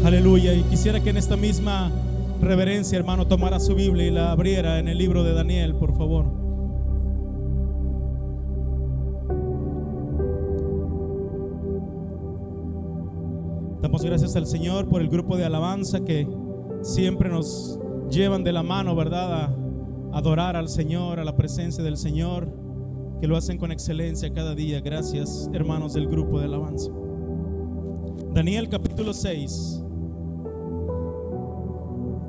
Aleluya. Y quisiera que en esta misma reverencia, hermano, tomara su Biblia y la abriera en el libro de Daniel, por favor. Damos gracias al Señor por el grupo de alabanza que siempre nos llevan de la mano, ¿verdad?, a adorar al Señor, a la presencia del Señor, que lo hacen con excelencia cada día. Gracias, hermanos del grupo de alabanza. Daniel capítulo 6.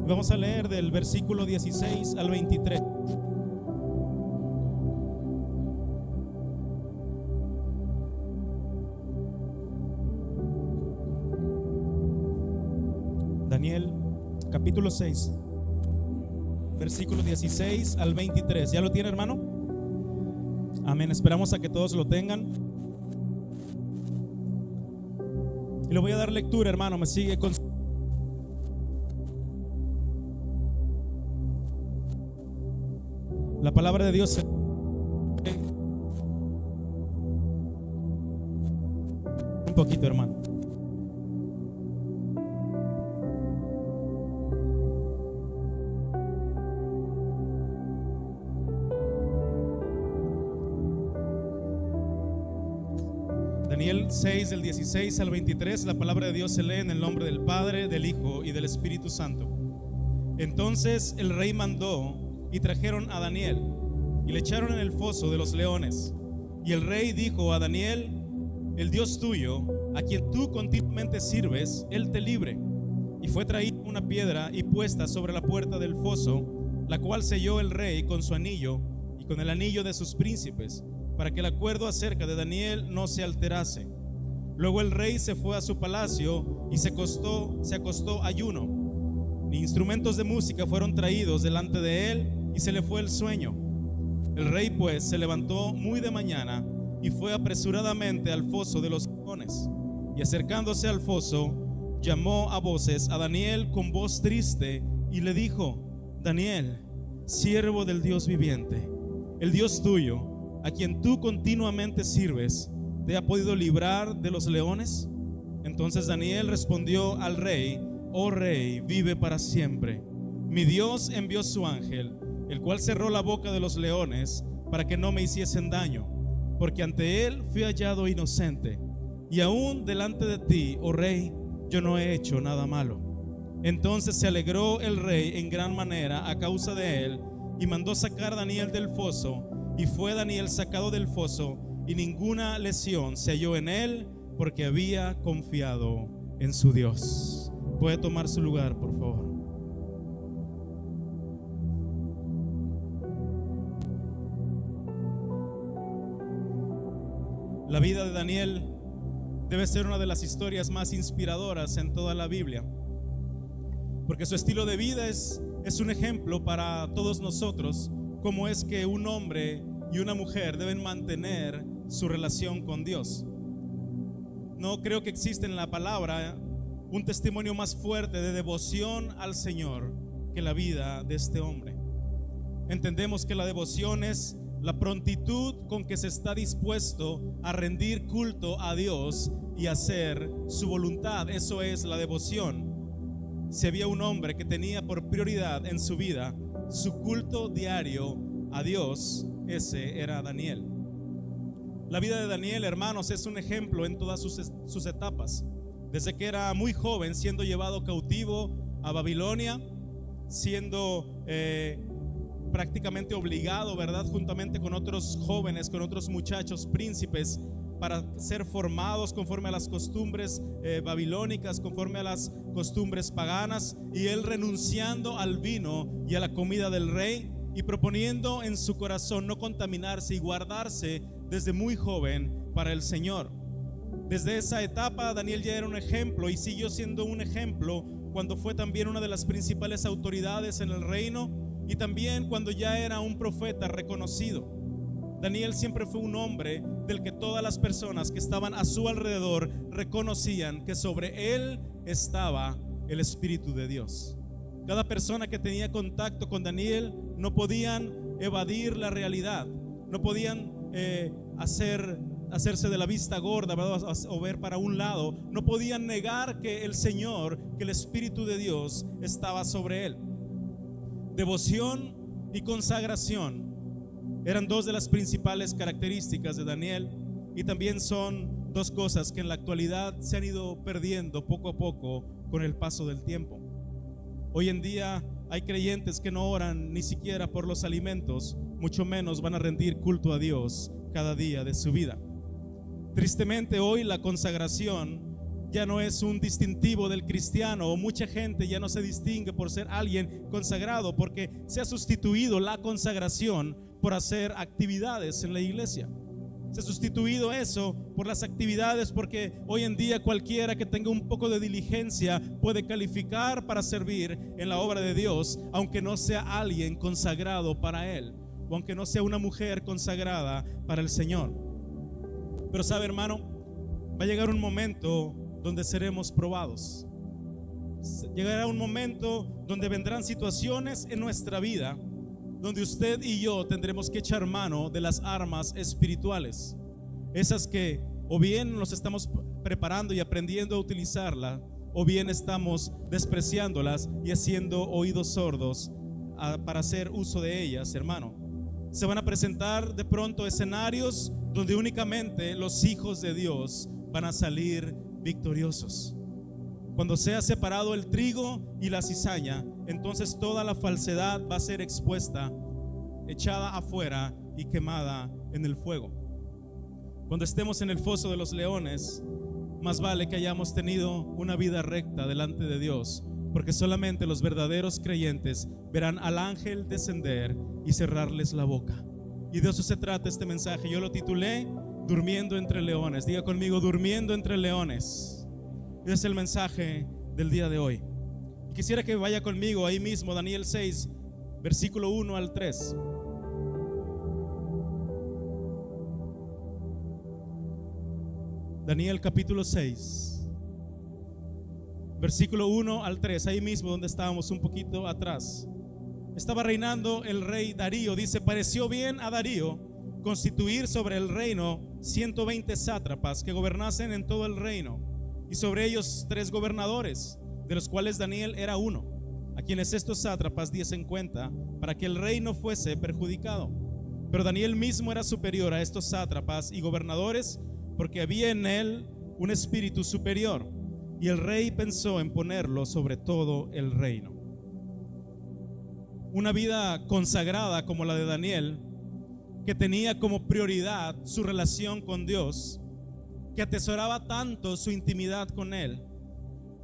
Vamos a leer del versículo 16 al 23. Daniel capítulo 6, versículo 16 al 23. ¿Ya lo tiene, hermano? Amén. Esperamos a que todos lo tengan. Y le voy a dar lectura, hermano. Me sigue con la palabra de Dios. Un poquito, hermano. Daniel 6 del 16 al 23. La palabra de Dios se lee en el nombre del Padre, del Hijo y del Espíritu Santo. Entonces el rey mandó y trajeron a Daniel y le echaron en el foso de los leones. Y el rey dijo a Daniel: el Dios tuyo, a quien tú continuamente sirves, él te libre. Y fue traída una piedra y puesta sobre la puerta del foso, la cual selló el rey con su anillo y con el anillo de sus príncipes, para que el acuerdo acerca de Daniel no se alterase. Luego el rey se fue a su palacio y se acostó ayuno. Instrumentos de música fueron traídos delante de él y se le fue el sueño. El rey pues se levantó muy de mañana y fue apresuradamente al foso de los leones, y acercándose al foso llamó a voces a Daniel con voz triste y le dijo: Daniel, siervo del Dios viviente, el Dios tuyo, a quien tú continuamente sirves, ¿te ha podido librar de los leones? Entonces Daniel respondió al rey: oh rey, vive para siempre. Mi Dios envió su ángel, el cual cerró la boca de los leones para que no me hiciesen daño, porque ante él fui hallado inocente, y aún delante de ti, oh rey, yo no he hecho nada malo. Entonces se alegró el rey en gran manera a causa de él, y mandó sacar a Daniel del foso. Y fue Daniel sacado del foso, y ninguna lesión se halló en él, porque había confiado en su Dios. Puede tomar su lugar, por favor. La vida de Daniel debe ser una de las historias más inspiradoras en toda la Biblia, porque su estilo de vida es un ejemplo para todos nosotros. Cómo es que un hombre y una mujer deben mantener su relación con Dios. No creo que exista en la palabra un testimonio más fuerte de devoción al Señor que la vida de este hombre. Entendemos que la devoción es la prontitud con que se está dispuesto a rendir culto a Dios y hacer su voluntad. Eso es la devoción. Si había un hombre que tenía por prioridad en su vida su culto diario a Dios, ese era Daniel. La vida de Daniel, hermanos, es un ejemplo en todas sus etapas. Desde que era muy joven, siendo llevado cautivo a Babilonia, siendo prácticamente obligado, ¿verdad?, juntamente con otros jóvenes, con otros muchachos príncipes, para ser formados conforme a las costumbres babilónicas, conforme a las costumbres paganas, y él renunciando al vino y a la comida del rey, y proponiendo en su corazón no contaminarse y guardarse desde muy joven para el Señor. Desde esa etapa Daniel ya era un ejemplo, y siguió siendo un ejemplo cuando fue también una de las principales autoridades en el reino, y también cuando ya era un profeta reconocido. Daniel siempre fue un hombre del que todas las personas que estaban a su alrededor reconocían que sobre él estaba el Espíritu de Dios. Cada persona que tenía contacto con Daniel no podían evadir la realidad, no podían hacer hacerse de la vista gorda, ¿verdad? O ver para un lado. No podían negar que el Señor, que el Espíritu de Dios estaba sobre él. Devoción y consagración eran dos de las principales características de Daniel, y también son dos cosas que en la actualidad se han ido perdiendo poco a poco con el paso del tiempo. Hoy en día hay creyentes que no oran ni siquiera por los alimentos, mucho menos van a rendir culto a Dios cada día de su vida. Tristemente hoy la consagración ya no es un distintivo del cristiano, o mucha gente ya no se distingue por ser alguien consagrado, porque se ha sustituido la consagración por hacer actividades en la iglesia. Se ha sustituido eso por las actividades, porque hoy en día cualquiera que tenga un poco de diligencia puede calificar para servir en la obra de Dios, aunque no sea alguien consagrado para él, o aunque no sea una mujer consagrada para el Señor. Pero sabe, hermano, va a llegar un momento donde seremos probados. Llegará un momento donde vendrán situaciones en nuestra vida donde usted y yo tendremos que echar mano de las armas espirituales, esas que o bien nos estamos preparando y aprendiendo a utilizarlas, o bien estamos despreciándolas y haciendo oídos sordos para hacer uso de ellas, hermano. Se van a presentar de pronto escenarios donde únicamente los hijos de Dios van a salir victoriosos. Cuando sea separado el trigo y la cizaña, entonces toda la falsedad va a ser expuesta, echada afuera y quemada en el fuego. Cuando estemos en el foso de los leones, más vale que hayamos tenido una vida recta delante de Dios, porque solamente los verdaderos creyentes verán al ángel descender y cerrarles la boca. Y de eso se trata este mensaje. Yo lo titulé Durmiendo entre leones. Diga conmigo, durmiendo entre leones. Ese es el mensaje del día de hoy. Quisiera que vaya conmigo ahí mismo, Daniel 6, versículo 1 al 3. Daniel capítulo 6, versículo 1 al 3, ahí mismo donde estábamos un poquito atrás. Estaba reinando el rey Darío. Dice: pareció bien a Darío constituir sobre el reino 120 sátrapas que gobernasen en todo el reino, y sobre ellos 3 gobernadores, de los cuales Daniel era uno, a quienes estos sátrapas diesen cuenta para que el rey no fuese perjudicado. Pero Daniel mismo era superior a estos sátrapas y gobernadores, porque había en él un espíritu superior, y el rey pensó en ponerlo sobre todo el reino. Una vida consagrada como la de Daniel, que tenía como prioridad su relación con Dios, que atesoraba tanto su intimidad con él,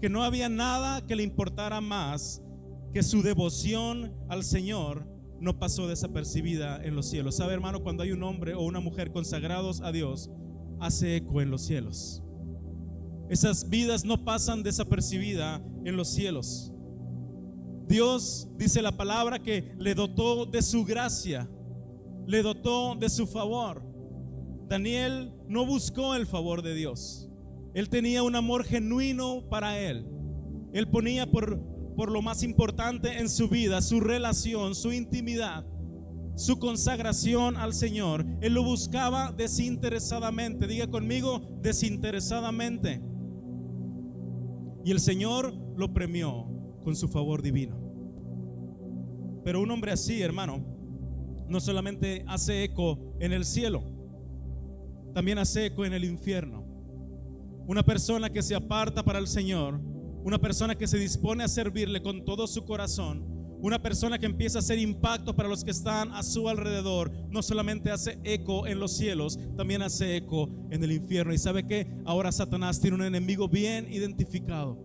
que no había nada que le importara más que su devoción al Señor, no pasó desapercibida en los cielos. ¿Sabe, hermano? Cuando hay un hombre o una mujer consagrados a Dios, hace eco en los cielos. Esas vidas no pasan desapercibidas en los cielos. Dios, dice la palabra, que le dotó de su gracia, le dotó de su favor. Daniel no buscó el favor de Dios. Él tenía un amor genuino para él. Él ponía por lo más importante en su vida, su relación, su intimidad, su consagración al Señor. Él lo buscaba desinteresadamente. Diga conmigo, desinteresadamente. Y el Señor lo premió con su favor divino. Pero un hombre así, hermano, no solamente hace eco en el cielo, también hace eco en el infierno. Una persona que se aparta para el Señor, una persona que se dispone a servirle con todo su corazón, una persona que empieza a hacer impacto para los que están a su alrededor, no solamente hace eco en los cielos, también hace eco en el infierno. Y sabe que ahora Satanás tiene un enemigo bien identificado,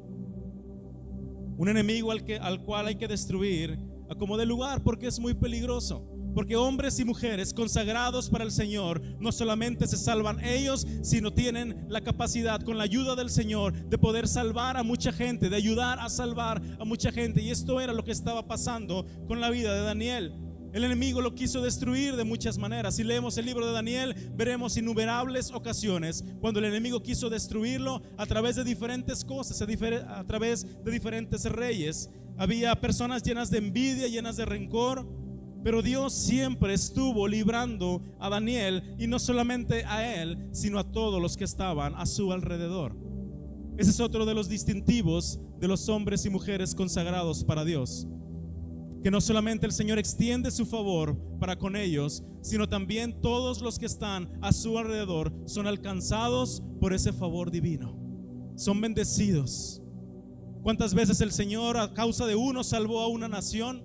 un enemigo al cual hay que destruir a como de lugar, porque es muy peligroso. Porque hombres y mujeres consagrados para el Señor no solamente se salvan ellos, sino tienen la capacidad, con la ayuda del Señor, de poder salvar a mucha gente, de ayudar a salvar a mucha gente. Y esto era lo que estaba pasando con la vida de Daniel. El enemigo lo quiso destruir de muchas maneras. Si leemos el libro de Daniel, veremos innumerables ocasiones cuando el enemigo quiso destruirlo a través de diferentes cosas, a través de diferentes reyes. Había personas llenas de envidia, llenas de rencor, Pero Dios siempre estuvo librando a Daniel, y no solamente a él, sino a todos los que estaban a su alrededor. Ese es otro de los distintivos de los hombres y mujeres consagrados para Dios, que no solamente el Señor extiende su favor para con ellos, sino también todos los que están a su alrededor son alcanzados por ese favor divino, son bendecidos. ¿Cuántas veces el Señor a causa de uno salvó a una nación?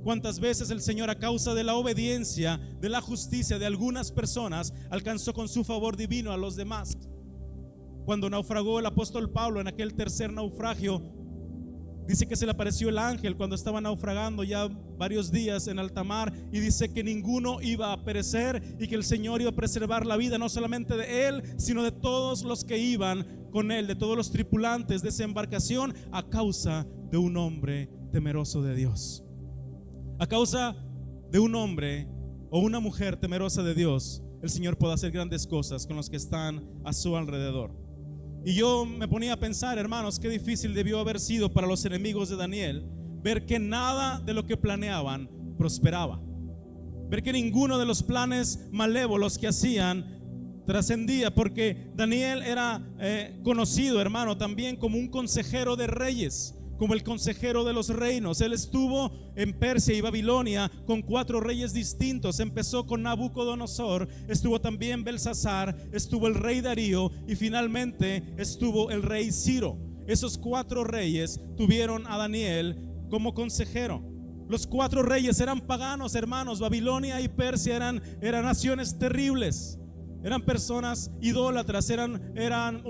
¿Cuántas veces el Señor a causa de la obediencia, de la justicia de algunas personas, alcanzó con su favor divino a los demás? Cuando naufragó el apóstol Pablo en aquel tercer naufragio, dice que se le apareció el ángel cuando estaba naufragando ya varios días en alta mar, y dice que ninguno iba a perecer y que el Señor iba a preservar la vida no solamente de él, sino de todos los que iban con él, de todos los tripulantes de esa embarcación, a causa de un hombre temeroso de Dios. A causa de un hombre o una mujer temerosa de Dios, el Señor puede hacer grandes cosas con los que están a su alrededor. Y yo me ponía a pensar, hermanos, qué difícil debió haber sido para los enemigos de Daniel ver que nada de lo que planeaban prosperaba, ver que ninguno de los planes malévolos que hacían trascendía, porque Daniel era conocido, hermano, también como un consejero de reyes, como el consejero de los reinos. Él estuvo en Persia y Babilonia con 4 reyes distintos. Empezó con Nabucodonosor, estuvo también Belsasar, estuvo el rey Darío y finalmente estuvo el rey Ciro. Esos 4 reyes tuvieron a Daniel como consejero. Los 4 reyes eran paganos, hermanos. Babilonia y Persia eran naciones terribles. Eran personas idólatras, eran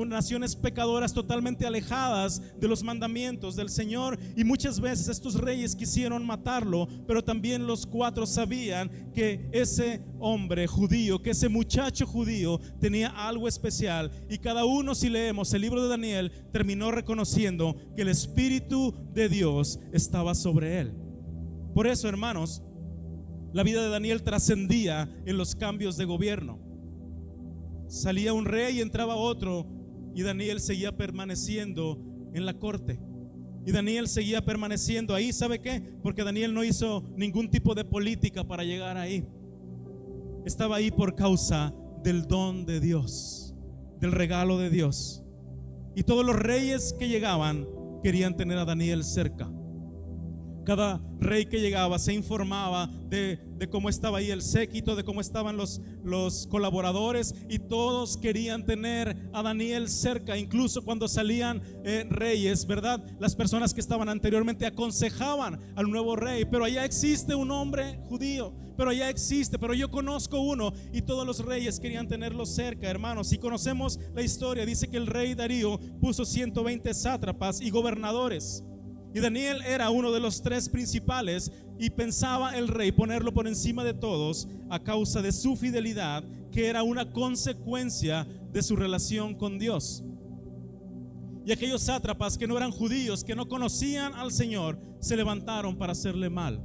naciones pecadoras totalmente alejadas de los mandamientos del Señor, y muchas veces estos reyes quisieron matarlo, pero también los 4 sabían que ese hombre judío, que ese muchacho judío tenía algo especial, y cada uno, si leemos el libro de Daniel, terminó reconociendo que el Espíritu de Dios estaba sobre él. Por eso, hermanos, la vida de Daniel trascendía en los cambios de gobierno. Salía un rey y entraba otro, y Daniel seguía permaneciendo en la corte, y Daniel seguía permaneciendo ahí. ¿Sabe qué? Porque Daniel no hizo ningún tipo de política para llegar ahí. Estaba ahí por causa del don de Dios, del regalo de Dios. Y todos los reyes que llegaban querían tener a Daniel cerca. Cada rey que llegaba se informaba de cómo estaba ahí el séquito, de cómo estaban los colaboradores, y todos querían tener a Daniel cerca. Incluso cuando salían reyes, ¿verdad? Las personas que estaban anteriormente aconsejaban al nuevo rey: pero allá existe un hombre judío, pero allá existe, pero yo conozco uno. Y todos los reyes querían tenerlo cerca, hermanos. Si conocemos la historia, dice que el rey Darío puso 120 sátrapas y gobernadores, y Daniel era uno de los 3 principales, y pensaba el rey ponerlo por encima de todos a causa de su fidelidad, que era una consecuencia de su relación con Dios. Y aquellos sátrapas que no eran judíos, que no conocían al Señor, se levantaron para hacerle mal.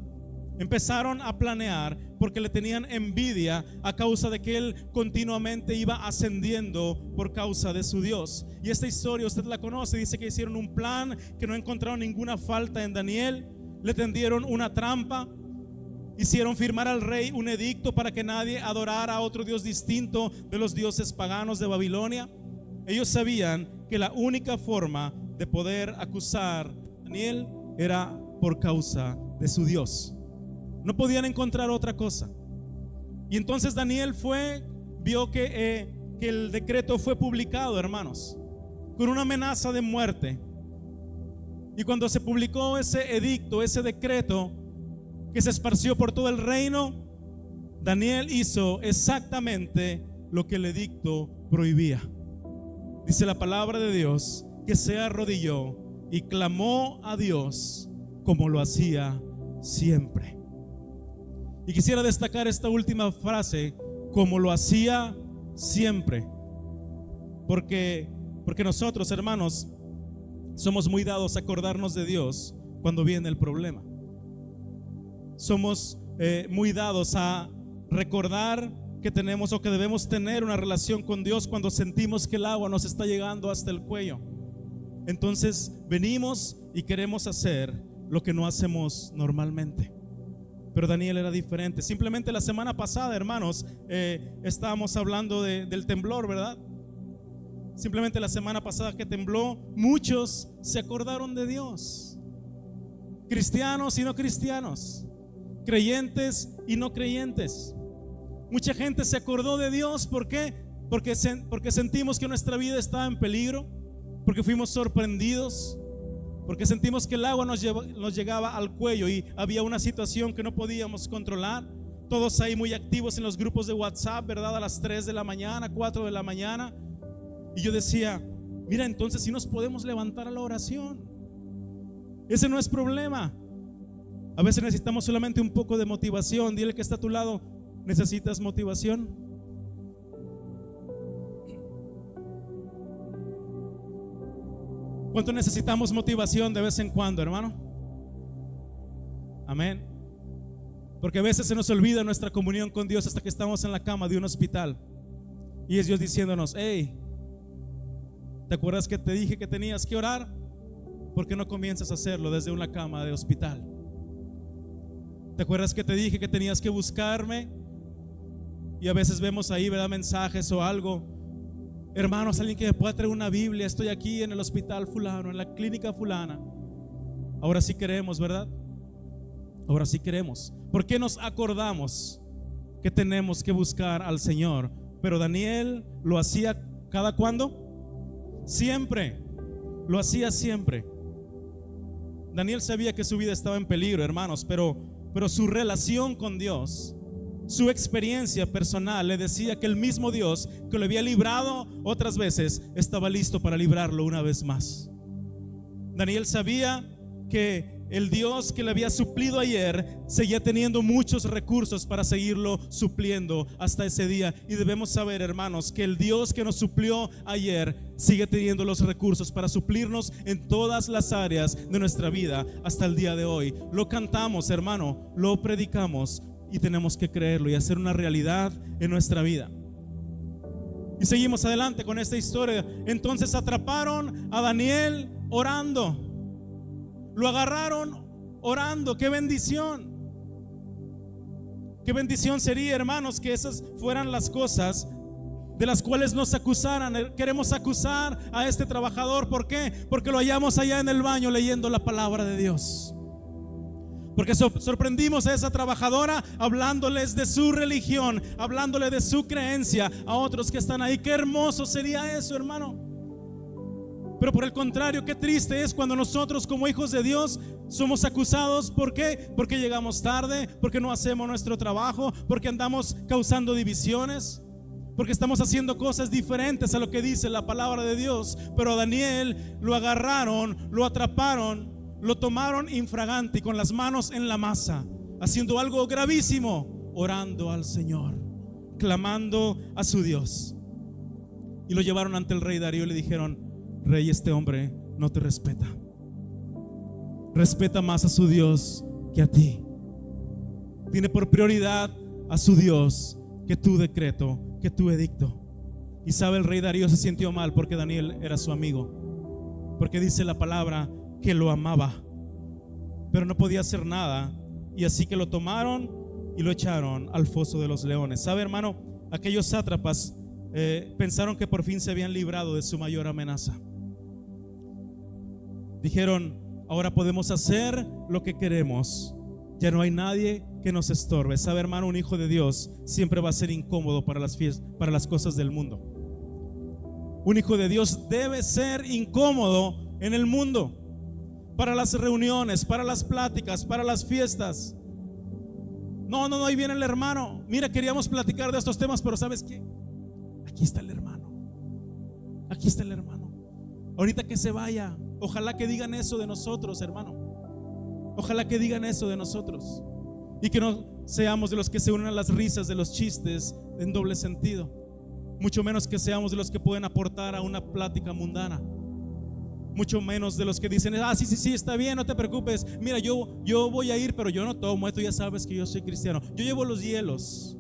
Empezaron a planear porque le tenían envidia a causa de que él continuamente iba ascendiendo por causa de su Dios. Y esta historia usted la conoce. Dice que hicieron un plan, que no encontraron ninguna falta en Daniel, le tendieron una trampa, hicieron firmar al rey un edicto para que nadie adorara a otro dios distinto de los dioses paganos de Babilonia. Ellos sabían que la única forma de poder acusar a Daniel era por causa de su Dios. No podían encontrar otra cosa. Y entonces Daniel vio que el decreto fue publicado, hermanos, con una amenaza de muerte. Y cuando se publicó ese edicto, ese decreto que se esparció por todo el reino, Daniel hizo exactamente lo que el edicto prohibía. Dice la palabra de Dios que se arrodilló y clamó a Dios como lo hacía siempre. Y quisiera destacar esta última frase: como lo hacía siempre, porque nosotros, hermanos, somos muy dados a acordarnos de Dios cuando viene el problema. Somos muy dados a recordar que tenemos o que debemos tener una relación con Dios cuando sentimos que el agua nos está llegando hasta el cuello. Entonces venimos y queremos hacer lo que no hacemos normalmente. Pero Daniel era diferente. Simplemente la semana pasada, hermanos, estábamos hablando del temblor, ¿verdad? Simplemente la semana pasada que tembló, muchos se acordaron de Dios. Cristianos y no cristianos, creyentes y no creyentes. Mucha gente se acordó de Dios. ¿Por qué? Porque sentimos que nuestra vida estaba en peligro, porque fuimos sorprendidos, porque sentimos que el agua nos llegaba al cuello y había una situación que no podíamos controlar. Todos ahí muy activos en los grupos de WhatsApp, ¿verdad? A las 3 de la mañana, 4 de la mañana. Y yo decía, mira, entonces sí nos podemos levantar a la oración. Ese no es problema. A veces necesitamos solamente un poco de motivación. Dile que está a tu lado, ¿necesitas motivación? ¿Cuánto necesitamos motivación de vez en cuando, hermano? Amén. Porque a veces se nos olvida nuestra comunión con Dios hasta que estamos en la cama de un hospital. Y es Dios diciéndonos, hey, ¿te acuerdas que te dije que tenías que orar? ¿Por qué no comienzas a hacerlo desde una cama de hospital? ¿Te acuerdas que te dije que tenías que buscarme? Y a veces vemos ahí, ¿verdad?, mensajes o algo. Hermanos, alguien que me pueda traer una Biblia. Estoy aquí en el hospital fulano, en la clínica fulana. Ahora sí queremos, ¿verdad? Ahora sí queremos. ¿Por qué nos acordamos que tenemos que buscar al Señor? Pero Daniel lo hacía ¿cada cuándo? Siempre. Lo hacía siempre. Daniel sabía que su vida estaba en peligro, hermanos, pero su relación con Dios, su experiencia personal le decía que el mismo Dios que lo había librado otras veces estaba listo para librarlo una vez más. Daniel sabía que el Dios que le había suplido ayer seguía teniendo muchos recursos para seguirlo supliendo hasta ese día. Y debemos saber, hermanos, que el Dios que nos suplió ayer sigue teniendo los recursos para suplirnos en todas las áreas de nuestra vida hasta el día de hoy. Lo cantamos, hermano, lo predicamos y tenemos que creerlo y hacer una realidad en nuestra vida. Y seguimos adelante con esta historia. Entonces atraparon a Daniel orando. Lo agarraron orando. ¡Qué bendición! ¡Qué bendición sería, hermanos, que esas fueran las cosas de las cuales nos acusaran! Queremos acusar a este trabajador. ¿Por qué? Porque lo hallamos allá en el baño leyendo la palabra de Dios. Porque sorprendimos a esa trabajadora hablándoles de su religión, hablándole de su creencia a otros que están ahí. ¡Qué hermoso sería eso, hermano! Pero por el contrario, qué triste es cuando nosotros como hijos de Dios somos acusados. ¿Por qué? Porque llegamos tarde, porque no hacemos nuestro trabajo, porque andamos causando divisiones, porque estamos haciendo cosas diferentes a lo que dice la palabra de Dios. Pero a Daniel lo agarraron, lo atraparon, lo tomaron infragante y con las manos en la masa, haciendo algo gravísimo, orando al Señor, clamando a su Dios. Y lo llevaron ante el rey Darío y le dijeron: Rey, este hombre no te respeta. Respeta más a su Dios que a ti. Tiene por prioridad a su Dios que tu decreto, que tu edicto. Y sabe, el rey Darío se sintió mal porque Daniel era su amigo, porque dice la palabra que lo amaba, pero no podía hacer nada. Y así que lo tomaron y lo echaron al foso de los leones. Sabe, hermano, aquellos sátrapas pensaron que por fin se habían librado de su mayor amenaza. Dijeron: ahora podemos hacer lo que queremos, ya no hay nadie que nos estorbe. Sabe, hermano, un hijo de Dios siempre va a ser incómodo para las cosas del mundo. Un hijo de Dios debe ser incómodo en el mundo, para las reuniones, para las pláticas, para las fiestas. No, ahí viene el hermano. Mira, queríamos platicar de estos temas, pero ¿sabes qué? Aquí está el hermano. Aquí está el hermano. Ahorita que se vaya, ojalá que digan eso de nosotros, hermano. Ojalá que digan eso de nosotros. Y que no seamos de los que se unen a las risas de los chistes en doble sentido. Mucho menos que seamos de los que pueden aportar a una plática mundana. Mucho menos de los que dicen: sí, está bien, no te preocupes. Mira, yo voy a ir, pero yo no tomo. Tú ya sabes que yo soy cristiano. Yo llevo los hielos.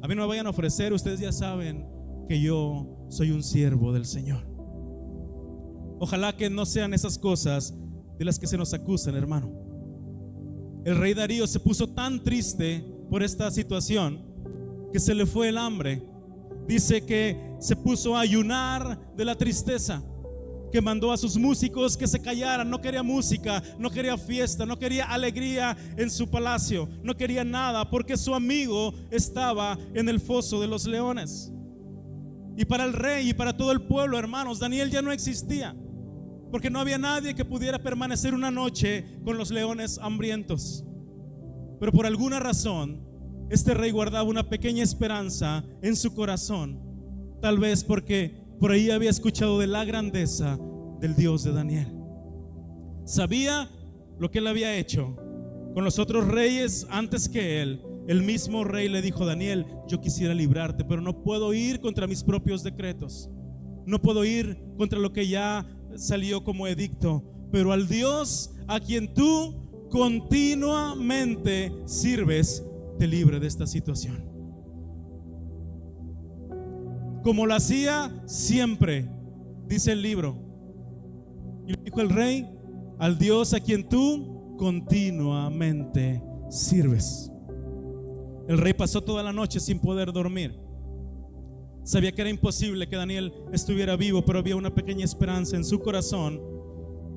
A mí no me vayan a ofrecer. Ustedes ya saben que yo soy un siervo del Señor. Ojalá que no sean esas cosas de las que se nos acusan, hermano. el rey Darío se puso tan triste por esta situación que se le fue el hambre. Dice que se puso a ayunar de la tristeza, que mandó a sus músicos que se callaran. No quería música, no quería fiesta, no quería alegría en su palacio, no quería nada, porque su amigo estaba en el foso de los leones. Y para el rey y para todo el pueblo, hermanos, Daniel ya no existía, porque no había nadie que pudiera permanecer una noche con los leones hambrientos. Pero por alguna razón, este rey guardaba una pequeña esperanza en su corazón, tal vez porque por ahí había escuchado de la grandeza del Dios de Daniel. Sabía lo que él había hecho con los otros reyes antes que él. El mismo rey le dijo: Daniel, yo quisiera librarte, pero no puedo ir contra mis propios decretos, no puedo ir contra lo que ya salió como edicto, pero al Dios a quien tú continuamente sirves te libre de esta situación. Como lo hacía siempre, dice el libro. Y le dijo el rey: al Dios a quien tú continuamente sirves. El rey pasó toda la noche sin poder dormir. Sabía que era imposible que Daniel estuviera vivo, pero había una pequeña esperanza en su corazón.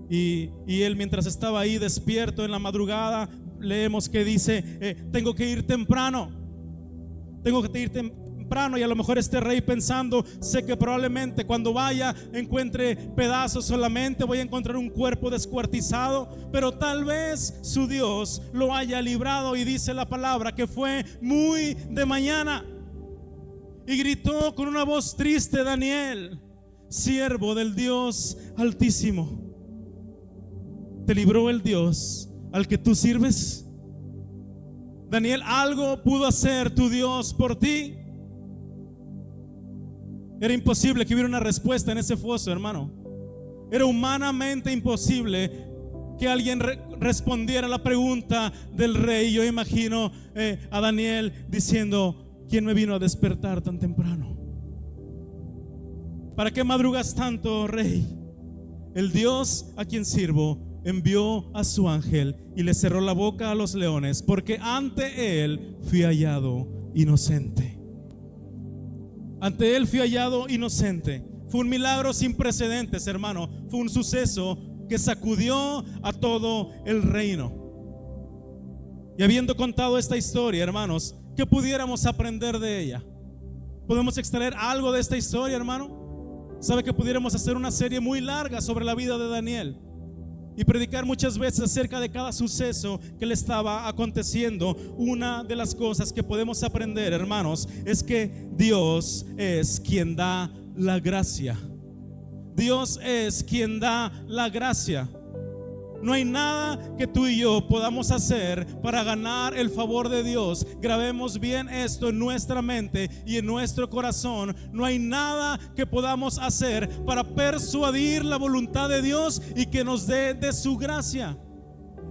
Y él, mientras estaba ahí despierto en la madrugada, leemos que dice: tengo que ir temprano. Tengo que ir temprano. Y a lo mejor este rey pensando: sé que probablemente cuando vaya encuentre pedazos, solamente voy a encontrar un cuerpo descuartizado, pero tal vez su Dios lo haya librado. Y dice la palabra que fue muy de mañana y gritó con una voz triste: Daniel, siervo del Dios Altísimo, ¿te libró el Dios al que tú sirves? Daniel, ¿algo pudo hacer tu Dios por ti? Era imposible que hubiera una respuesta en ese foso, hermano. Era humanamente imposible que alguien respondiera la pregunta del rey. Yo imagino a Daniel diciendo: ¿quién me vino a despertar tan temprano? ¿Para qué madrugas tanto, rey? El Dios a quien sirvo envió a su ángel y le cerró la boca a los leones, porque ante él fui hallado inocente. Ante él fui hallado inocente. Fue un milagro sin precedentes, hermano. Fue un suceso que sacudió a todo el reino. Y habiendo contado esta historia, hermanos, ¿qué pudiéramos aprender de ella? ¿Podemos extraer algo de esta historia, hermano? ¿Sabe que pudiéramos hacer una serie muy larga sobre la vida de Daniel y predicar muchas veces acerca de cada suceso que le estaba aconteciendo? Una de las cosas que podemos aprender, hermanos, es que Dios es quien da la gracia. Dios es quien da la gracia. No hay nada que tú y yo podamos hacer para ganar el favor de Dios. Grabemos bien esto en nuestra mente y en nuestro corazón. No hay nada que podamos hacer para persuadir la voluntad de Dios y que nos dé de su gracia.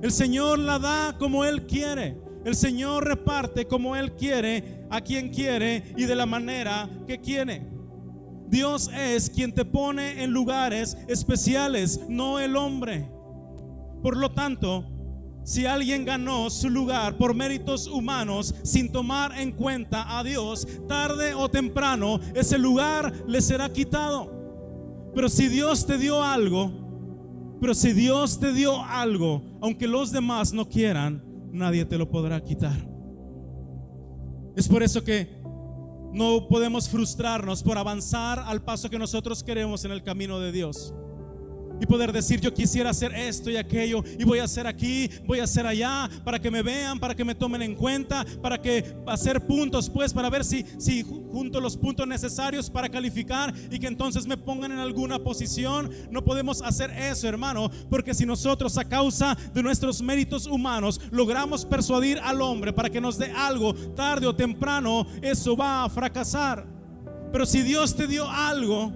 El Señor la da como Él quiere. El Señor reparte como Él quiere, a quien quiere y de la manera que quiere. Dios es quien te pone en lugares especiales, no el hombre. Por lo tanto, si alguien ganó su lugar por méritos humanos sin tomar en cuenta a Dios, tarde o temprano ese lugar le será quitado. Pero si Dios te dio algo, aunque los demás no quieran, nadie te lo podrá quitar. Es por eso que no podemos frustrarnos por avanzar al paso que nosotros queremos en el camino de Dios. Y poder decir: yo quisiera hacer esto y aquello, y voy a hacer aquí, voy a hacer allá, para que me vean, para que me tomen en cuenta, para que hacer puntos, pues, para ver si junto los puntos necesarios para calificar y que entonces me pongan en alguna posición. No podemos hacer eso, hermano, porque si nosotros a causa de nuestros méritos humanos logramos persuadir al hombre para que nos dé algo, tarde o temprano eso va a fracasar. Pero si Dios te dio algo,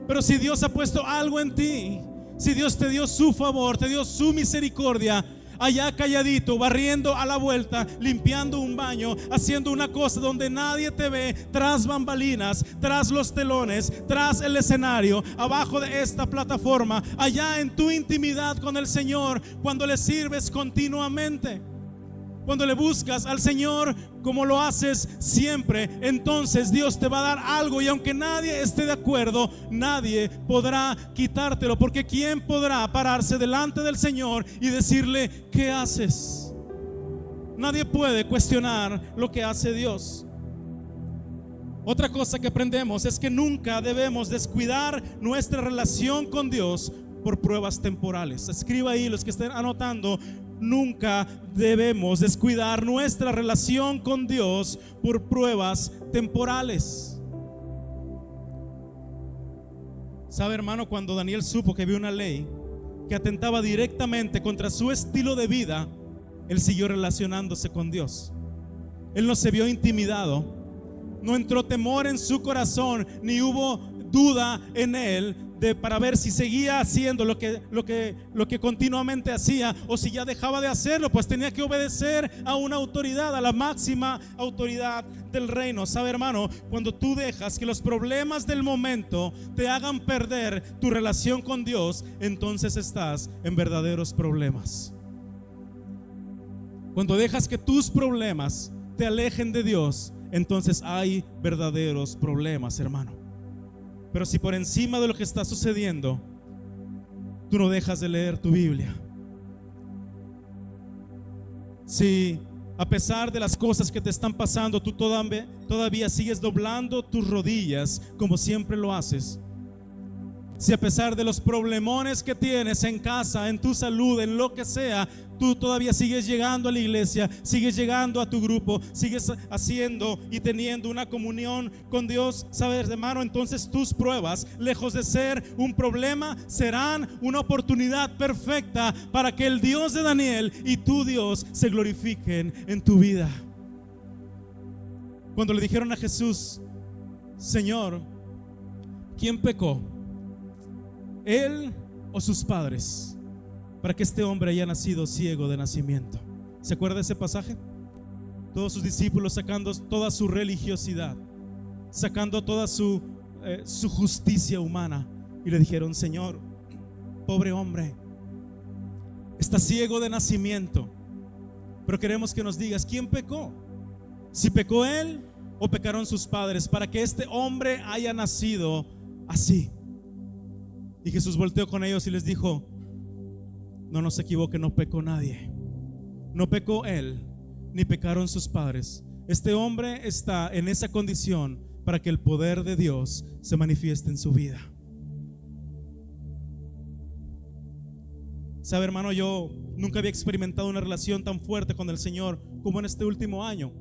pero si Dios ha puesto algo en ti, si Dios te dio su favor, te dio su misericordia, allá calladito, barriendo a la vuelta, limpiando un baño, haciendo una cosa donde nadie te ve, tras bambalinas, tras los telones, tras el escenario, abajo de esta plataforma, allá en tu intimidad con el Señor, cuando le sirves continuamente. cuando le buscas al Señor como lo haces siempre, entonces Dios te va a dar algo, y aunque nadie esté de acuerdo, nadie podrá quitártelo, porque ¿quién podrá pararse delante del Señor y decirle: ¿qué haces? Nadie puede cuestionar lo que hace Dios. Otra cosa que aprendemos es que nunca debemos descuidar nuestra relación con Dios por pruebas temporales. Escriba ahí, los que estén anotando: nunca debemos descuidar nuestra relación con Dios por pruebas temporales. ¿Sabe, hermano? Cuando Daniel supo que había una ley que atentaba directamente contra su estilo de vida, él siguió relacionándose con Dios. Él no se vio intimidado, no entró temor en su corazón, ni hubo duda en él para ver si seguía haciendo lo que continuamente hacía, o si ya dejaba de hacerlo, pues tenía que obedecer a una autoridad, a la máxima autoridad del reino. ¿Sabe, hermano? Cuando tú dejas que los problemas del momento te hagan perder tu relación con Dios, entonces estás en verdaderos problemas. Cuando dejas que tus problemas te alejen de Dios, entonces hay verdaderos problemas, hermano. Pero si por encima de lo que está sucediendo tú no dejas de leer tu Biblia, si a pesar de las cosas que te están pasando tú todavía sigues doblando tus rodillas como siempre lo haces, si a pesar de los problemones que tienes en casa, en tu salud, en lo que sea, tú todavía sigues llegando a la iglesia, sigues llegando a tu grupo, sigues haciendo y teniendo una comunión con Dios, ¿sabes, hermano? Entonces tus pruebas, lejos de ser un problema, serán una oportunidad perfecta para que el Dios de Daniel y tu Dios se glorifiquen en tu vida. Cuando le dijeron a Jesús: Señor, ¿quién pecó, él o sus padres, para que este hombre haya nacido ciego de nacimiento? ¿Se acuerda de ese pasaje? Todos sus discípulos sacando toda su religiosidad, sacando toda su justicia humana, y le dijeron: Señor, pobre hombre, está ciego de nacimiento, pero queremos que nos digas quién pecó, si pecó él o pecaron sus padres, para que este hombre haya nacido así. Y Jesús volteó con ellos y les dijo: no nos equivoquen, no pecó nadie, no pecó él, ni pecaron sus padres. Este hombre está en esa condición para que el poder de Dios se manifieste en su vida. Sabe, hermano, yo nunca había experimentado una relación tan fuerte con el Señor como en este último año.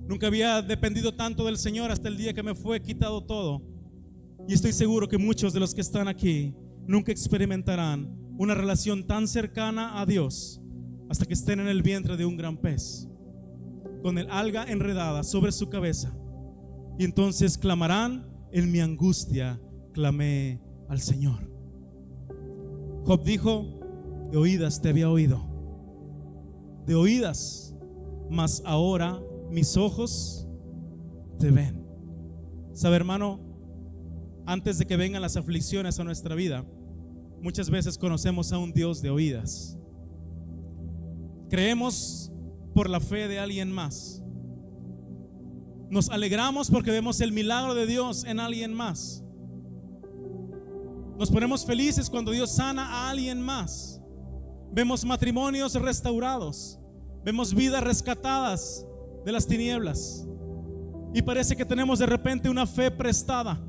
Nunca había dependido tanto del Señor hasta el día que me fue quitado todo. Y estoy seguro que muchos de los que están aquí nunca experimentarán una relación tan cercana a Dios hasta que estén en el vientre de un gran pez, con el alga enredada sobre su cabeza, y entonces clamarán: en mi angustia clamé al Señor. Job dijo: de oídas te había oído, de oídas, mas ahora mis ojos te ven. ¿Sabe, hermano? Antes de que vengan las aflicciones a nuestra vida, muchas veces conocemos a un Dios de oídas. Creemos por la fe de alguien más. Nos alegramos porque vemos el milagro de Dios en alguien más. Nos ponemos felices cuando Dios sana a alguien más. Vemos matrimonios restaurados, vemos vidas rescatadas de las tinieblas, y parece que tenemos de repente una fe prestada.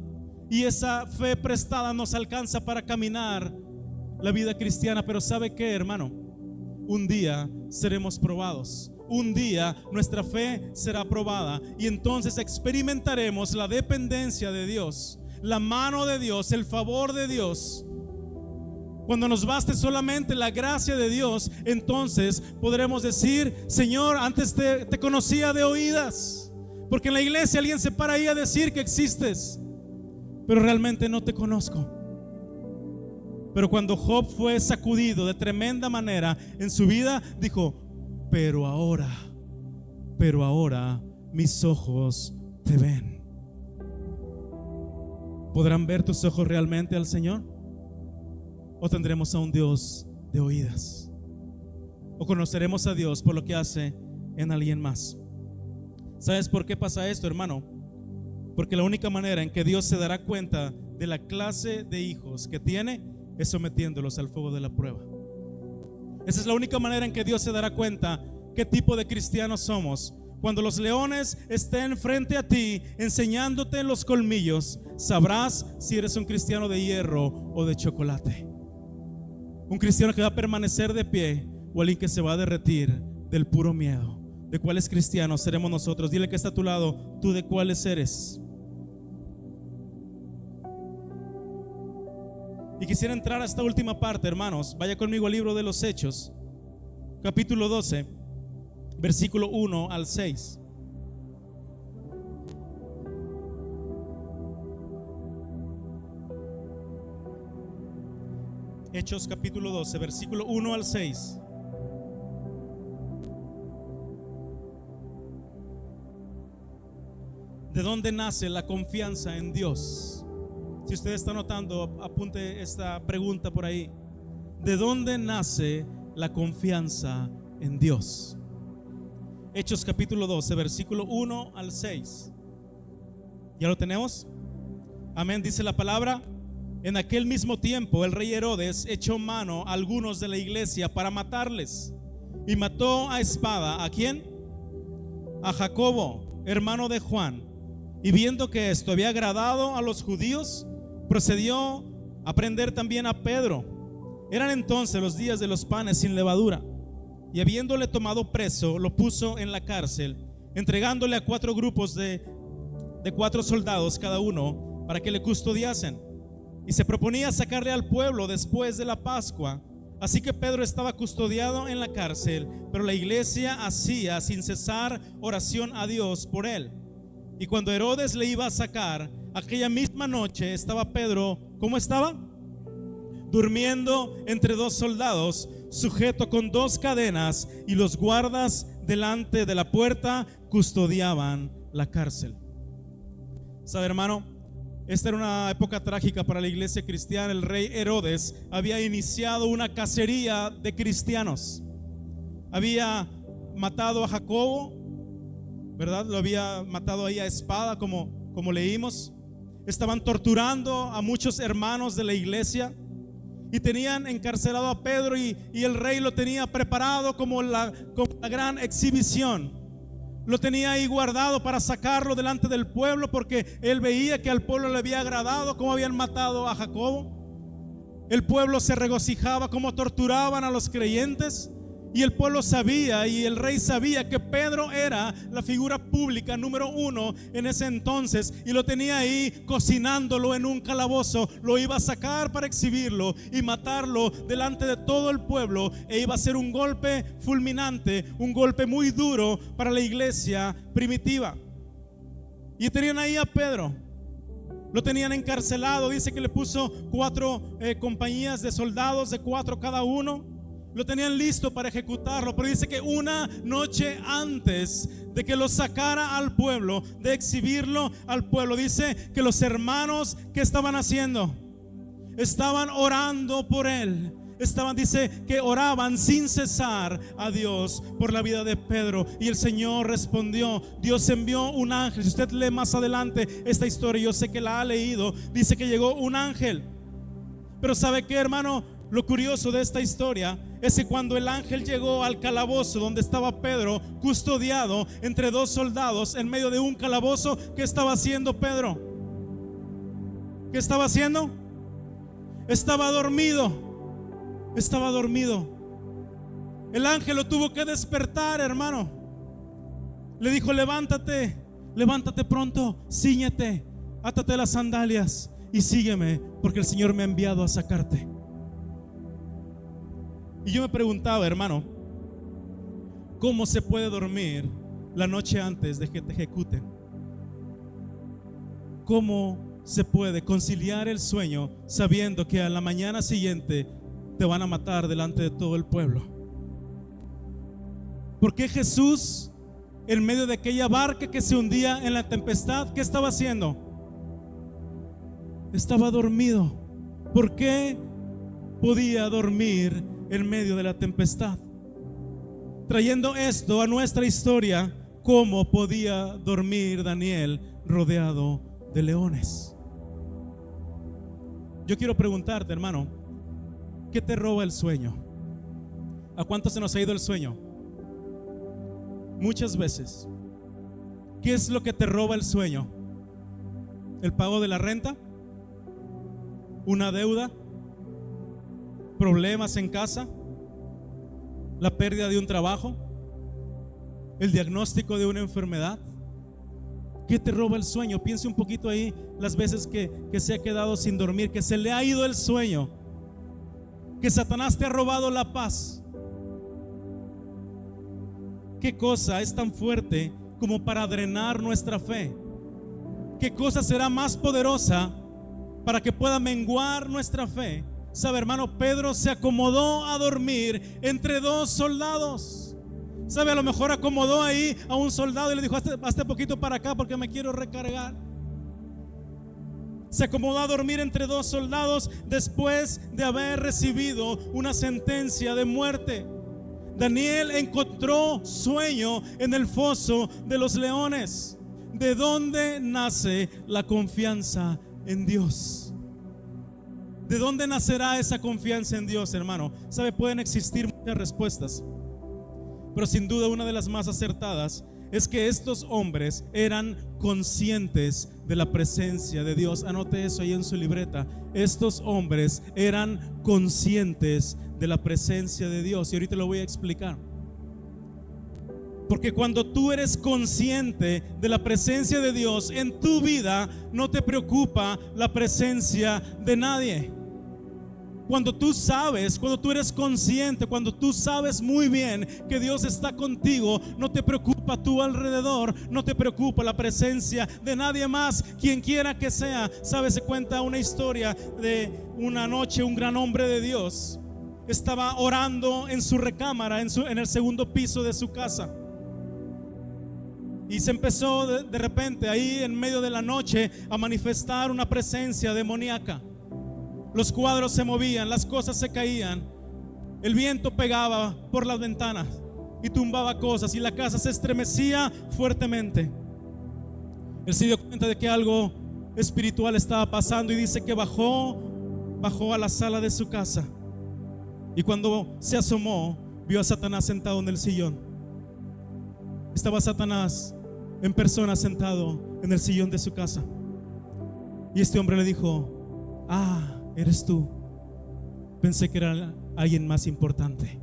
Y esa fe prestada nos alcanza para caminar la vida cristiana. Pero ¿sabe qué, hermano? Un día seremos probados. Un día nuestra fe será probada, y entonces experimentaremos la dependencia de Dios, la mano de Dios, el favor de Dios. Cuando nos baste solamente la gracia de Dios, entonces podremos decir: Señor, antes te conocía de oídas. Porque en la iglesia alguien se para ahí a decir que existes, pero realmente no te conozco. Pero cuando Job fue sacudido de tremenda manera en su vida, dijo: pero ahora mis ojos te ven. ¿Podrán ver tus ojos realmente al Señor? ¿O tendremos a un Dios de oídas? o conoceremos a Dios por lo que hace en alguien más. ¿Sabes por qué pasa esto, hermano? Porque la única manera en que Dios se dará cuenta de la clase de hijos que tiene es sometiéndolos al fuego de la prueba. Esa es la única manera en que Dios se dará cuenta qué tipo de cristianos somos. Cuando los leones estén frente a ti enseñándote en los colmillos, sabrás si eres un cristiano de hierro o de chocolate. Un cristiano que va a permanecer de pie o alguien que se va a derretir del puro miedo. ¿De cuáles cristianos seremos nosotros? Dile que está a tu lado, ¿tú de cuáles eres? Y quisiera entrar a esta última parte, hermanos. Vaya conmigo al libro de los Hechos, capítulo 12, versículo 1 al 6. Hechos capítulo 12, versículo 1 al 6. ¿De dónde nace la confianza en Dios? Si usted está notando, apunte esta pregunta por ahí. ¿De dónde nace la confianza en Dios? Hechos capítulo 12, versículo 1 al 6. ¿Ya lo tenemos? Amén, dice la palabra. En aquel mismo tiempo el rey Herodes echó mano a algunos de la iglesia para matarles, y mató a espada ¿a quién? A Jacobo, hermano de Juan. Y viendo que esto había agradado a los judíos, procedió a prender también a Pedro. Eran entonces los días de los panes sin levadura, y habiéndole tomado preso, lo puso en la cárcel, entregándole a 4 grupos de 4 soldados cada uno, para que le custodiasen. Y se proponía sacarle al pueblo después de la Pascua. Así que Pedro estaba custodiado en la cárcel, pero la iglesia hacía sin cesar oración a Dios por él. Y cuando Herodes le iba a sacar, aquella misma noche estaba Pedro, ¿cómo estaba? Durmiendo entre 2 soldados, sujeto con 2 cadenas, y los guardas delante de la puerta custodiaban la cárcel. ¿Sabe, hermano? Esta era una época trágica para la iglesia cristiana. El rey Herodes había iniciado una cacería de cristianos. Había matado a Jacobo, ¿verdad? Lo había matado ahí a espada, como leímos. Estaban torturando a muchos hermanos de la iglesia y tenían encarcelado a Pedro, y el rey lo tenía preparado como la gran exhibición. Lo tenía ahí guardado para sacarlo delante del pueblo, porque él veía que al pueblo le había agradado cómo habían matado a Jacobo. El pueblo se regocijaba cómo torturaban a los creyentes, y el pueblo sabía, y el rey sabía, que Pedro era la figura pública número 1 en ese entonces, y lo tenía ahí cocinándolo en un calabozo. Lo iba a sacar para exhibirlo y matarlo delante de todo el pueblo, e iba a ser un golpe fulminante, un golpe muy duro para la iglesia primitiva. Y tenían ahí a Pedro, lo tenían encarcelado. Dice que le puso 4 compañías de soldados, de 4 cada uno. Lo tenían listo para ejecutarlo, pero dice que una noche antes de que lo sacara al pueblo, de exhibirlo al pueblo, dice que los hermanos, ¿qué estaban haciendo? Estaban orando por él. Dice que oraban sin cesar a Dios por la vida de Pedro. Y el Señor respondió. Dios envió un ángel. Si usted lee más adelante esta historia, yo sé que la ha leído, dice que llegó un ángel. Pero ¿sabe qué, hermano? Lo curioso de esta historia es que cuando el ángel llegó al calabozo donde estaba Pedro custodiado entre 2 soldados en medio de un calabozo, ¿qué estaba haciendo Pedro? ¿Qué estaba haciendo? Estaba dormido. Estaba dormido. El ángel lo tuvo que despertar, hermano. Le dijo: levántate, levántate pronto, cíñete, átate las sandalias y sígueme, porque el Señor me ha enviado a sacarte. Y yo me preguntaba, hermano, ¿cómo se puede dormir la noche antes de que te ejecuten? ¿Cómo se puede conciliar el sueño sabiendo que a la mañana siguiente te van a matar delante de todo el pueblo? ¿Por qué Jesús, en medio de aquella barca que se hundía en la tempestad, qué estaba haciendo? Estaba dormido. ¿Por qué podía dormir en medio de la tempestad? trayendo esto a nuestra historia, ¿cómo podía dormir Daniel rodeado de leones? Yo quiero preguntarte, hermano, ¿qué te roba el sueño? ¿A cuánto se nos ha ido el sueño? Muchas veces. ¿Qué es lo que te roba el sueño? ¿El pago de la renta? ¿Una deuda? ¿Problemas en casa? ¿La pérdida de un trabajo? ¿El diagnóstico de una enfermedad? ¿Qué te roba el sueño? Piense un poquito ahí las veces que se ha quedado sin dormir, que se le ha ido el sueño, que Satanás te ha robado la paz. ¿Qué cosa es tan fuerte como para drenar nuestra fe? ¿Qué cosa será más poderosa para que pueda menguar nuestra fe? Sabe, hermano, Pedro se acomodó a dormir entre dos soldados. Sabe, a lo mejor acomodó ahí a un soldado y le dijo: hazte poquito para acá porque me quiero recargar. Se acomodó a dormir entre dos soldados después de haber recibido una sentencia de muerte. Daniel encontró sueño en el foso de los leones. ¿De dónde nace la confianza en Dios? ¿De dónde nacerá esa confianza en Dios, hermano? Sabe, pueden existir muchas respuestas, pero sin duda una de las más acertadas es que estos hombres eran conscientes de la presencia de Dios. Anote eso ahí en su libreta. Estos hombres eran conscientes de la presencia de Dios, y ahorita lo voy a explicar. Porque cuando tú eres consciente de la presencia de Dios en tu vida, no te preocupa la presencia de nadie. Cuando tú sabes, cuando tú eres consciente, cuando tú sabes muy bien que Dios está contigo, no te preocupa tu alrededor, no te preocupa la presencia de nadie más, quien quiera que sea. Sabes, se cuenta una historia de una noche, un gran hombre de Dios estaba orando en su recámara, en el segundo piso de su casa. Y se empezó de repente ahí en medio de la noche a manifestar una presencia demoníaca. Los cuadros se movían, las cosas se caían, el viento pegaba por las ventanas y tumbaba cosas, y la casa se estremecía fuertemente. Él se dio cuenta de que algo espiritual estaba pasando y dice que bajó a la sala de su casa, y cuando se asomó vio a Satanás sentado en el sillón. Estaba Satanás en persona sentado en el sillón de su casa, y este hombre le dijo: ah, eres tú. Pensé que era alguien más importante.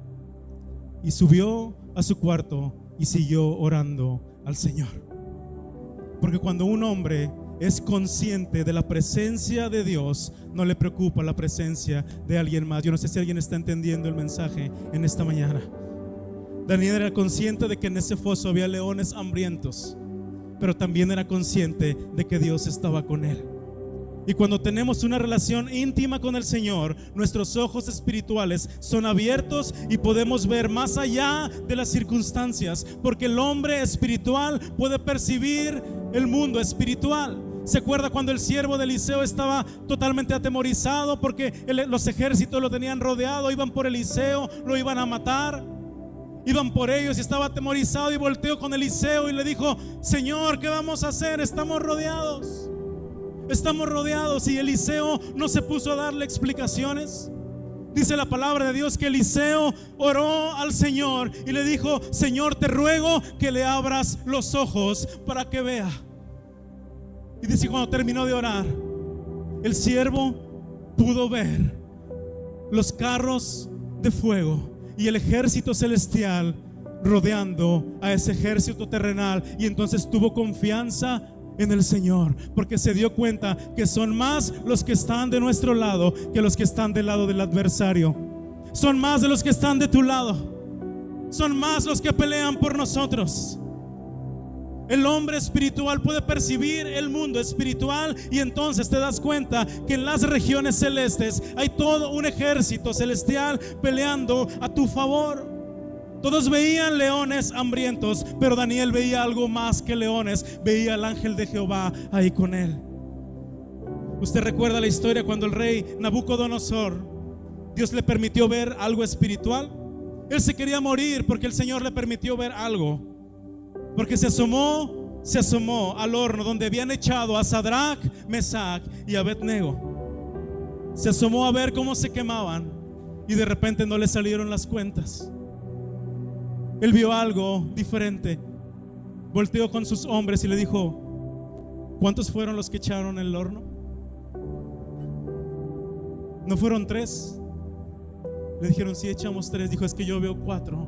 Y subió a su cuarto y siguió orando al Señor. Porque cuando un hombre es consciente de la presencia de Dios, no le preocupa la presencia de alguien más. Yo no sé si alguien está entendiendo el mensaje en esta mañana. Daniel era consciente de que en ese foso había leones hambrientos, pero también era consciente de que Dios estaba con él. Y cuando tenemos una relación íntima con el Señor, nuestros ojos espirituales son abiertos y podemos ver más allá de las circunstancias, porque el hombre espiritual puede percibir el mundo espiritual. ¿Se acuerda cuando el siervo de Eliseo estaba totalmente atemorizado porque los ejércitos lo tenían rodeado? Iban por Eliseo, lo iban a matar, iban por ellos, y estaba atemorizado, y volteó con Eliseo y le dijo: Señor, ¿qué vamos a hacer? Estamos rodeados. Estamos rodeados. Y Eliseo no se puso a darle explicaciones. Dice la palabra de Dios que Eliseo oró al Señor y le dijo: Señor, te ruego que le abras los ojos para que vea. Y dice, cuando terminó de orar, el siervo pudo ver los carros de fuego y el ejército celestial rodeando a ese ejército terrenal. Y entonces tuvo confianza en el Señor, porque se dio cuenta que son más los que están de nuestro lado que los que están del lado del adversario. Son más de los que están de tu lado, son más los que pelean por nosotros. El hombre espiritual puede percibir el mundo espiritual, y entonces te das cuenta que en las regiones celestes hay todo un ejército celestial peleando a tu favor. Todos veían leones hambrientos, pero Daniel veía algo más que leones. Veía al ángel de Jehová ahí con él. Usted recuerda la historia cuando el rey Nabucodonosor, Dios le permitió ver algo espiritual. Él se quería morir porque el Señor le permitió ver algo. Porque se asomó al horno donde habían echado a Sadrach, Mesach y Abednego. Se asomó a ver cómo se quemaban y de repente no le salieron las cuentas. Él vio algo diferente. Volteó con sus hombres y le dijo: ¿cuántos fueron los que echaron en el horno? ¿No fueron 3? Le dijeron: sí, echamos 3. Dijo: es que yo veo 4.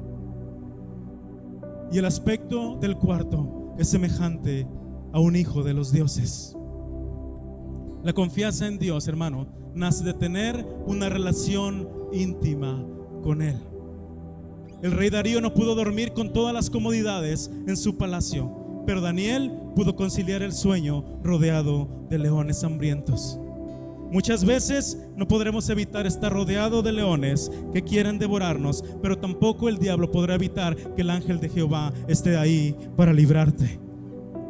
Y el aspecto del cuarto es semejante a un hijo de los dioses. La confianza en Dios, hermano, nace de tener una relación íntima con Él. El rey Darío no pudo dormir con todas las comodidades en su palacio, pero Daniel pudo conciliar el sueño rodeado de leones hambrientos. Muchas veces no podremos evitar estar rodeado de leones que quieren devorarnos, pero tampoco el diablo podrá evitar que el ángel de Jehová esté ahí para librarte.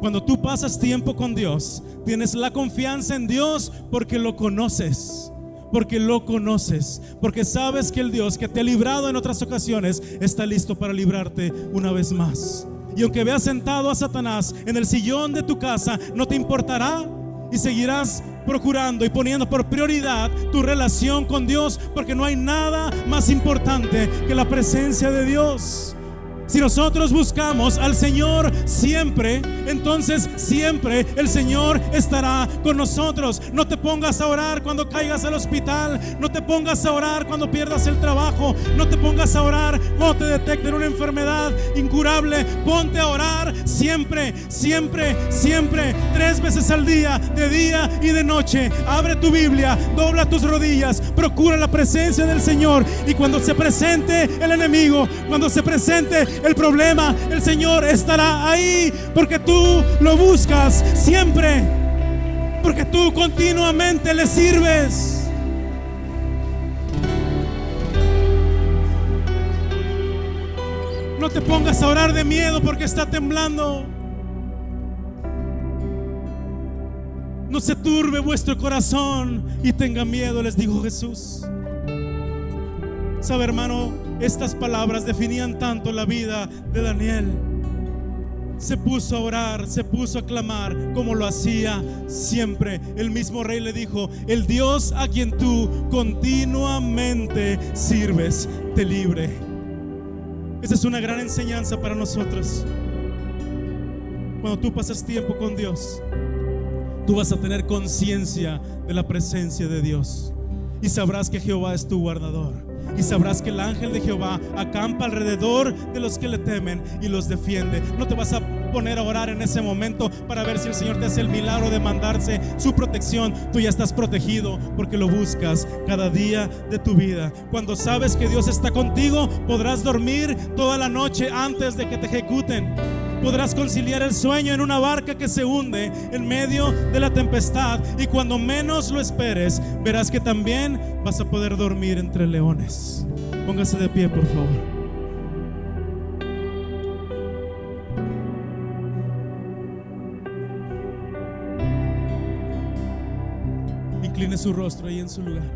Cuando tú pasas tiempo con Dios, tienes la confianza en Dios porque lo conoces. Porque sabes que el Dios que te ha librado en otras ocasiones está listo para librarte una vez más. Y aunque veas sentado a Satanás en el sillón de tu casa, no te importará y seguirás procurando y poniendo por prioridad tu relación con Dios, porque no hay nada más importante que la presencia de Dios. Si nosotros buscamos al Señor siempre, entonces siempre el Señor estará con nosotros. No te pongas a orar cuando caigas al hospital. No te pongas a orar cuando pierdas el trabajo. No te pongas a orar cuando te detecten una enfermedad incurable. Ponte a orar siempre, siempre, siempre, 3 veces al día, de día y de noche. Abre tu Biblia, dobla tus rodillas, procura la presencia del Señor. Y cuando se presente el enemigo, cuando se presente el problema, el Señor estará ahí, porque tú lo buscas siempre, porque tú continuamente le sirves. No te pongas a orar de miedo porque está temblando. No se turbe vuestro corazón y tenga miedo, les dijo Jesús. Sabe, hermano, estas palabras definían tanto la vida de Daniel. Se puso a orar, se puso a clamar como lo hacía siempre. El mismo rey le dijo: el Dios a quien tú continuamente sirves te libre. Esa es una gran enseñanza para nosotros. Cuando tú pasas tiempo con Dios, tú vas a tener conciencia de la presencia de Dios y sabrás que Jehová es tu guardador. Y sabrás que el ángel de Jehová acampa alrededor de los que le temen y los defiende. No te vas a poner a orar en ese momento para ver si el Señor te hace el milagro de mandarse su protección. Tú ya estás protegido porque lo buscas cada día de tu vida. Cuando sabes que Dios está contigo, podrás dormir toda la noche antes de que te ejecuten. Podrás conciliar el sueño en una barca que se hunde en medio de la tempestad, y cuando menos lo esperes, verás que también vas a poder dormir entre leones. Póngase de pie, por favor. Incline su rostro ahí en su lugar.